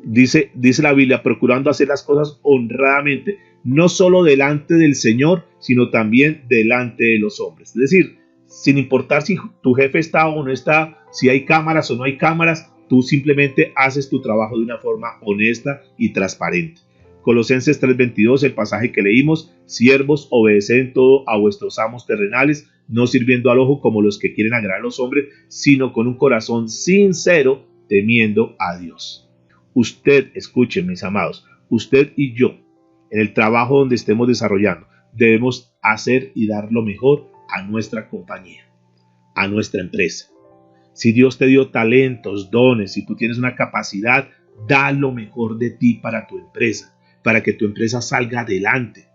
Dice la Biblia, procurando hacer las cosas honradamente, no solo delante del Señor, sino también delante de los hombres. Es decir, sin importar si tu jefe está o no está, si hay cámaras o no hay cámaras, tú simplemente haces tu trabajo de una forma honesta y transparente. Colosenses 3:22, el pasaje que leímos: siervos, obedeced en todo a vuestros amos terrenales, no sirviendo al ojo como los que quieren agradar a los hombres, sino con un corazón sincero, temiendo a Dios. Usted, escuche, mis amados, usted y yo, en el trabajo donde estemos desarrollando, debemos hacer y dar lo mejor a nuestra compañía, a nuestra empresa. Si Dios te dio talentos, dones, si tú tienes una capacidad, da lo mejor de ti para tu empresa, para que tu empresa salga adelante.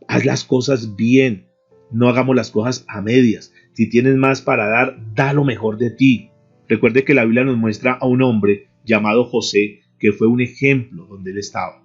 Haz las cosas bien, no hagamos las cosas a medias. Si tienes más para dar, da lo mejor de ti. Recuerde que la Biblia nos muestra a un hombre llamado José, que fue un ejemplo donde él estaba.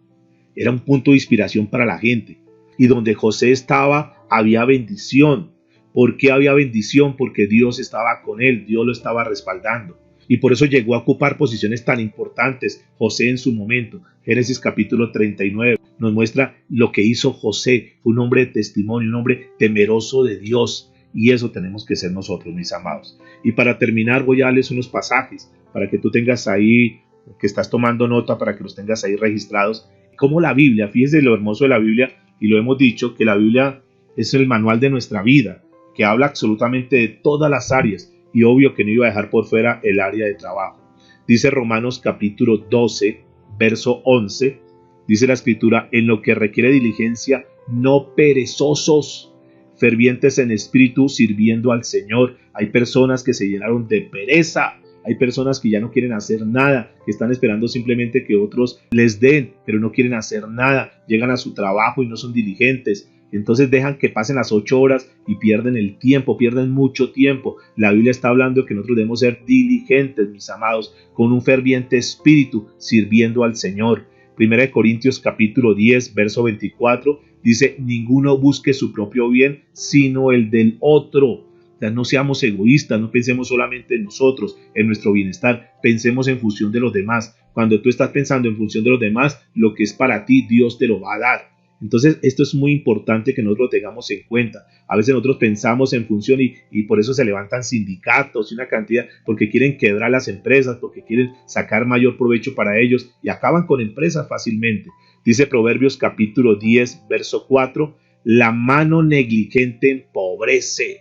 Era un punto de inspiración para la gente. Y donde José estaba, había bendición. ¿Por qué había bendición? Porque Dios estaba con él, Dios lo estaba respaldando. Y por eso llegó a ocupar posiciones tan importantes José en su momento. Génesis capítulo 39 nos muestra lo que hizo José. Fue un hombre de testimonio, un hombre temeroso de Dios. Y eso tenemos que ser nosotros, mis amados. Y para terminar, voy a darles unos pasajes para que tú tengas ahí, que estás tomando nota, para que los tengas ahí registrados. Como la Biblia, fíjense lo hermoso de la Biblia, y lo hemos dicho, que la Biblia es el manual de nuestra vida, que habla absolutamente de todas las áreas. y obvio que no iba a dejar por fuera el área de trabajo. Dice Romanos capítulo 12, verso 11, dice la escritura: en lo que requiere diligencia, no perezosos, fervientes en espíritu, sirviendo al Señor. Hay personas que se llenaron de pereza. Hay personas que ya no quieren hacer nada, que están esperando simplemente que otros les den, pero no quieren hacer nada. Llegan a su trabajo y no son diligentes. Entonces dejan que pasen las 8 horas y pierden el tiempo, pierden mucho tiempo. La Biblia está hablando de que nosotros debemos ser diligentes, mis amados, con un ferviente espíritu, sirviendo al Señor. 1 Corintios capítulo 10, verso 24, dice: ninguno busque su propio bien, sino el del otro. No seamos egoístas, no pensemos solamente en nosotros, en nuestro bienestar, pensemos en función de los demás. Cuando tú estás pensando en función de los demás, lo que es para ti, Dios te lo va a dar. Entonces, esto es muy importante que nosotros lo tengamos en cuenta. A veces nosotros pensamos en función y por eso se levantan sindicatos y una cantidad, porque quieren quebrar las empresas, porque quieren sacar mayor provecho para ellos y acaban con empresas fácilmente. Dice Proverbios capítulo 10, verso 4, la mano negligente empobrece.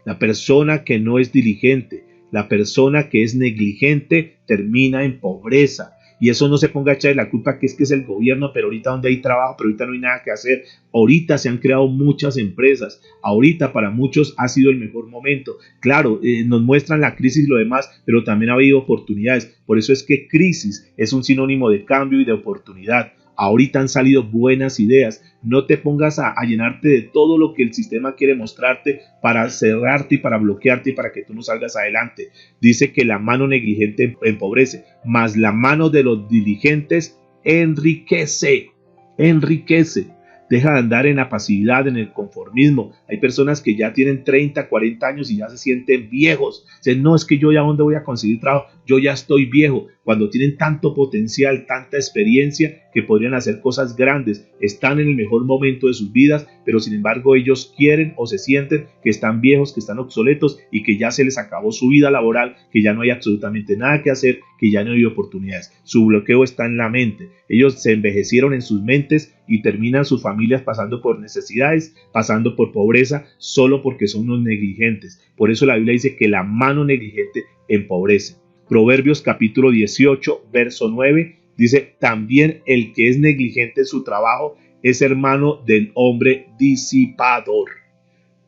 La persona que no es diligente, la persona que es negligente termina en pobreza. Y eso no se ponga a echar la culpa que es el gobierno, pero ahorita donde hay trabajo, pero ahorita no hay nada que hacer. Ahorita se han creado muchas empresas. Ahorita para muchos ha sido el mejor momento. Claro, nos muestran la crisis y lo demás, pero también ha habido oportunidades. Por eso es que crisis es un sinónimo de cambio y de oportunidad. Ahorita han salido buenas ideas. No te pongas a llenarte de todo lo que el sistema quiere mostrarte para cerrarte y para bloquearte y para que tú no salgas adelante. Dice que la mano negligente empobrece, mas la mano de los diligentes enriquece. Enriquece. Deja de andar en la pasividad, en el conformismo. Hay personas que ya tienen 30, 40 años y ya se sienten viejos. Dicen, no, es que yo ya dónde voy a conseguir trabajo, yo ya estoy viejo. Cuando tienen tanto potencial, tanta experiencia, que podrían hacer cosas grandes, están en el mejor momento de sus vidas, pero sin embargo ellos quieren o se sienten que están viejos, que están obsoletos y que ya se les acabó su vida laboral, que ya no hay absolutamente nada que hacer, que ya no hay oportunidades. Su bloqueo está en la mente. Ellos se envejecieron en sus mentes y terminan sus familias pasando por necesidades, pasando por pobreza, solo porque son unos negligentes. Por eso la Biblia dice que la mano negligente empobrece. Proverbios capítulo 18, verso 9, dice: también el que es negligente en su trabajo es hermano del hombre disipador.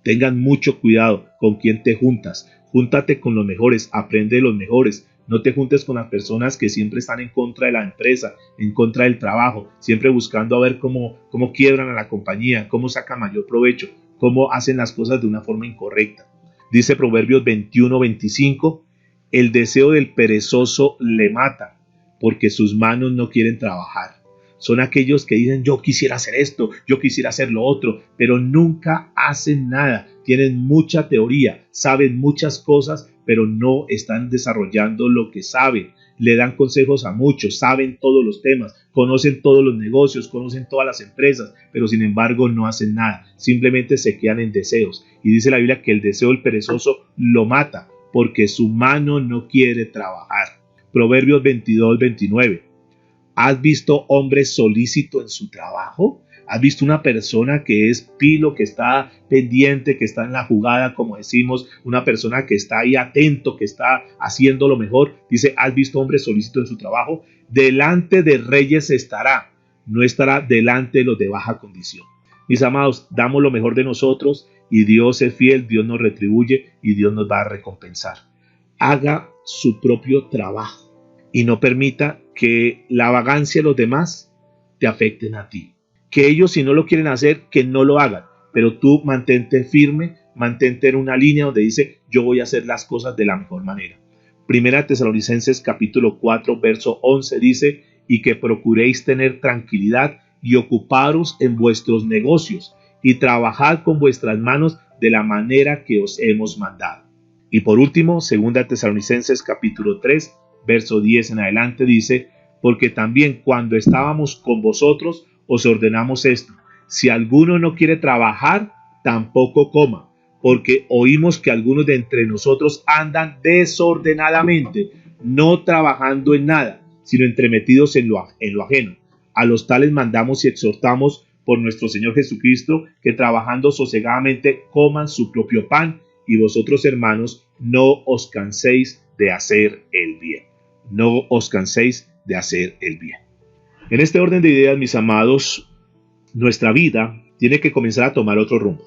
Tengan mucho cuidado con quién te juntas. Júntate con los mejores, aprende de los mejores. No te juntes con las personas que siempre están en contra de la empresa, en contra del trabajo, siempre buscando a ver cómo quiebran a la compañía, cómo sacan mayor provecho, cómo hacen las cosas de una forma incorrecta. Dice Proverbios 21, 25, el deseo del perezoso le mata, porque sus manos no quieren trabajar. Son aquellos que dicen, yo quisiera hacer esto, yo quisiera hacer lo otro, pero nunca hacen nada. Tienen mucha teoría, saben muchas cosas, pero no están desarrollando lo que saben. Le dan consejos a muchos, saben todos los temas, conocen todos los negocios, conocen todas las empresas, pero sin embargo no hacen nada. Simplemente se quedan en deseos. Y dice la Biblia que el deseo del perezoso lo mata, porque su mano no quiere trabajar. Proverbios 22, 29. ¿Has visto hombre solícito en su trabajo? ¿Has visto una persona que es pilo, que está pendiente, que está en la jugada, como decimos? Una persona que está ahí atento, que está haciendo lo mejor. Dice, ¿has visto hombre solícito en su trabajo? Delante de reyes estará, no estará delante de los de baja condición. Mis amados, damos lo mejor de nosotros y Dios es fiel, Dios nos retribuye y Dios nos va a recompensar. Haga su propio trabajo y no permita que la vagancia de los demás te afecten a ti. Que ellos, si no lo quieren hacer, que no lo hagan, pero tú mantente firme, mantente en una línea donde dice, yo voy a hacer las cosas de la mejor manera. Primera Tesalonicenses capítulo 4, verso 11 dice, y que procuréis tener tranquilidad y ocuparos en vuestros negocios y trabajad con vuestras manos de la manera que os hemos mandado. Y por último, segunda Tesalonicenses capítulo 3, verso 10 en adelante dice, porque también cuando estábamos con vosotros os ordenamos esto, si alguno no quiere trabajar, tampoco coma, porque oímos que algunos de entre nosotros andan desordenadamente, no trabajando en nada, sino entremetidos en lo ajeno. A los tales mandamos y exhortamos por nuestro Señor Jesucristo, que trabajando sosegadamente coman su propio pan y vosotros, hermanos, no os canséis de hacer el bien. No os canséis de hacer el bien. En este orden de ideas, mis amados, nuestra vida tiene que comenzar a tomar otro rumbo.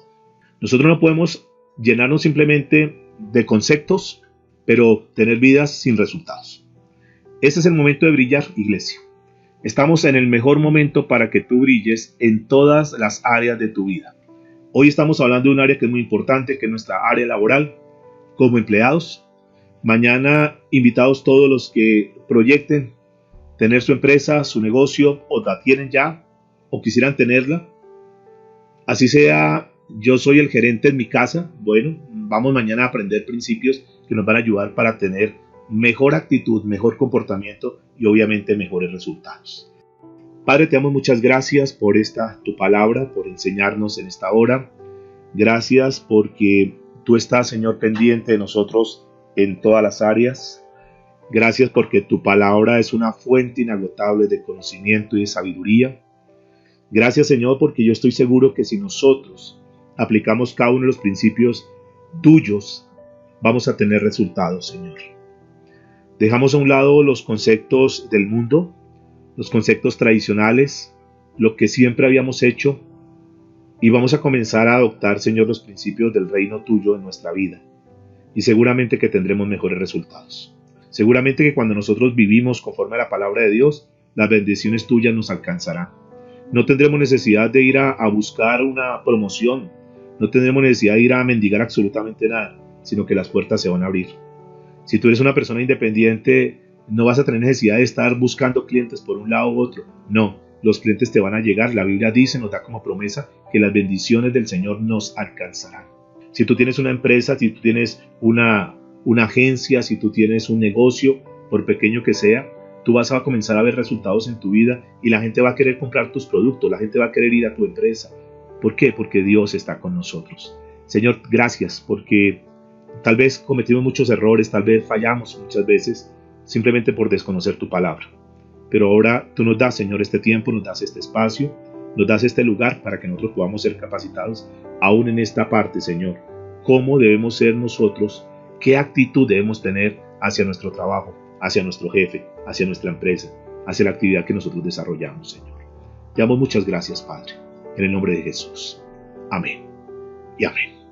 Nosotros no podemos llenarnos simplemente de conceptos, pero tener vidas sin resultados. Este es el momento de brillar, iglesia. Estamos en el mejor momento para que tú brilles en todas las áreas de tu vida. Hoy estamos hablando de un área que es muy importante, que es nuestra área laboral, como empleados. Mañana, invitados todos los que proyecten tener su empresa, su negocio, o la tienen ya, o quisieran tenerla. Así sea, yo soy el gerente en mi casa. Bueno, vamos mañana a aprender principios que nos van a ayudar para tener mejor actitud, mejor comportamiento y obviamente mejores resultados. Padre, te damos muchas gracias por tu palabra, por enseñarnos en esta hora. Gracias porque tú estás, Señor, pendiente de nosotros en todas las áreas. Gracias porque tu palabra es una fuente inagotable de conocimiento y de sabiduría. Gracias, Señor, porque yo estoy seguro que si nosotros aplicamos cada uno de los principios tuyos, vamos a tener resultados, Señor. Dejamos a un lado los conceptos del mundo, los conceptos tradicionales, lo que siempre habíamos hecho, y vamos a comenzar a adoptar, Señor, los principios del reino tuyo en nuestra vida. Y seguramente que tendremos mejores resultados. Seguramente que cuando nosotros vivimos conforme a la palabra de Dios, las bendiciones tuyas nos alcanzarán. No tendremos necesidad de ir a buscar una promoción, no tendremos necesidad de ir a mendigar absolutamente nada, sino que las puertas se van a abrir. Si tú eres una persona independiente, no vas a tener necesidad de estar buscando clientes por un lado u otro. No, los clientes te van a llegar. La Biblia dice, nos da como promesa que las bendiciones del Señor nos alcanzarán. Si tú tienes una empresa, si tú tienes una agencia, si tú tienes un negocio, por pequeño que sea, tú vas a comenzar a ver resultados en tu vida y la gente va a querer comprar tus productos, la gente va a querer ir a tu empresa. ¿Por qué? Porque Dios está con nosotros. Señor, gracias porque tal vez cometimos muchos errores, tal vez fallamos muchas veces simplemente por desconocer tu palabra. Pero ahora tú nos das, Señor, este tiempo, nos das este espacio, nos das este lugar para que nosotros podamos ser capacitados aún en esta parte, Señor. ¿Cómo debemos ser nosotros? ¿Qué actitud debemos tener hacia nuestro trabajo, hacia nuestro jefe, hacia nuestra empresa, hacia la actividad que nosotros desarrollamos, Señor? Te damos muchas gracias, Padre, en el nombre de Jesús. Amén y amén.